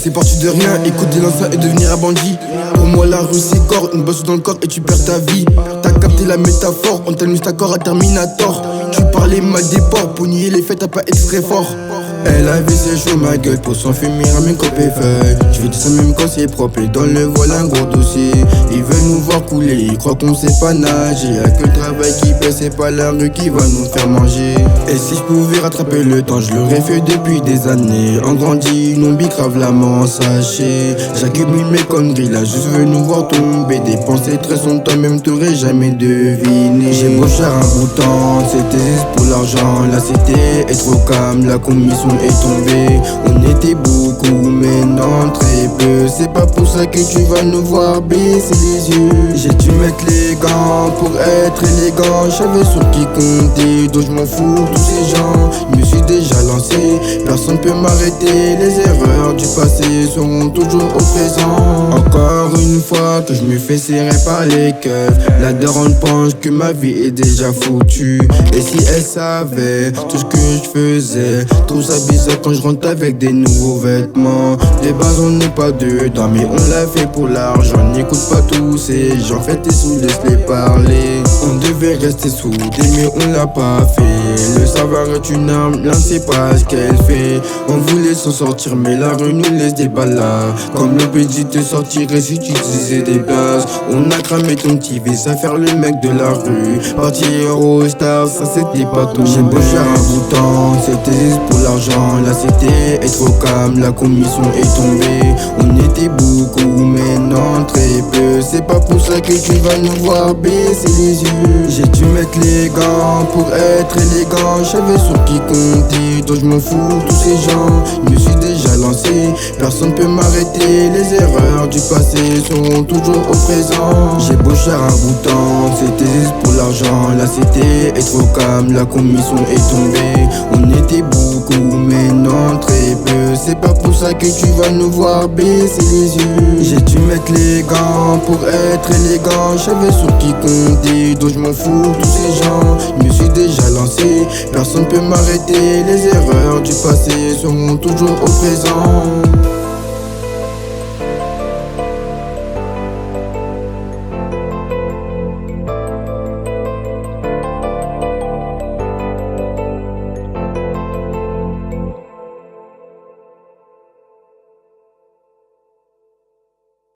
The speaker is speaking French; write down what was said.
T'es parti de rien, écouter l'ancien et devenir un bandit. Pour moi la rue c'est corps, une bosse dans le corps et tu perds ta vie. T'as capté la métaphore, on t'a mis ta corps à Terminator. Tu parlais mal des porcs, pour nier les faits t'as pas été très fort. Elle avait ses chaud ma gueule pour s'enfumer à mes copes et feuilles. Je vais dire ça même quand c'est propre et dans le voile un gros dossier. Ils veulent nous voir couler, ils croient qu'on sait pas nager. Y'a que le travail qui paie, c'est pas la rue qui va nous faire manger. Et si je pouvais rattraper le temps, je l'aurais fait depuis des années. En grandi, non bicrave la main sachet. J'accumule mes conneries, là juste venu nous voir tomber. Des pensées très sombres, toi-même t'aurais jamais deviné. J'ai beau cher un bout de temps, c'était juste pour l'argent. La cité est trop calme, la commission est tombée. On était beaucoup maintenant très peu. C'est pas pour ça que tu vas nous voir baisser les yeux. J'ai dû mettre les gants pour être élégant. J'avais sur qui compter, donc je m'en fous tous ces gens. Je me suis déjà lancé, personne peut m'arrêter. Les erreurs du passé seront toujours au présent. Encore une fois que je me fais serrer par les keufs. La daronne pense que ma vie est déjà foutue. Et si elle savait tout ce que je faisais, trouve ça bizarre quand je rentre avec des nouveaux vêtements. De base on n'est pas dedans, mais on l'a fait pour l'argent. N'écoute pas tous ces gens, faites tes sous, laisse-les parler. On devait rester soudés, mais on l'a pas fait. Le savoir est une arme, là c'est pas ce qu'elle fait. On voulait s'en sortir, mais la rue nous laisse des balades. Comme le petit te sortirait si tu disais des places. On a cramé ton petit vice à faire le mec de la rue. Partir au star, ça c'était pas tout. J'ai beau faire un bout de temps, c'était juste pour l'argent. La cité est trop calme, la commission est tombée. On était beaucoup, maintenant très peu. C'est pas pour ça que tu vas nous voir baisser les yeux. J'ai dû mettre les gants pour être élégant. J'avais sur qui compter, donc je m'en fous tous ces gens. Je me suis déjà lancé, personne peut m'arrêter. Les erreurs du passé seront toujours au présent. J'ai beau cher un bout de temps, c'était juste pour l'argent. La cité est trop calme, la commission est tombée. On était beaucoup, maintenant très peu. C'est pas pour ça que tu vas nous voir baisser les yeux. J'ai dû mettre les gants pour être élégant. J'avais sur qui compter, donc je m'en fous tous ces gens. Je me suis déjà lancé, personne peut m'arrêter. Les erreurs du passé seront toujours au présent.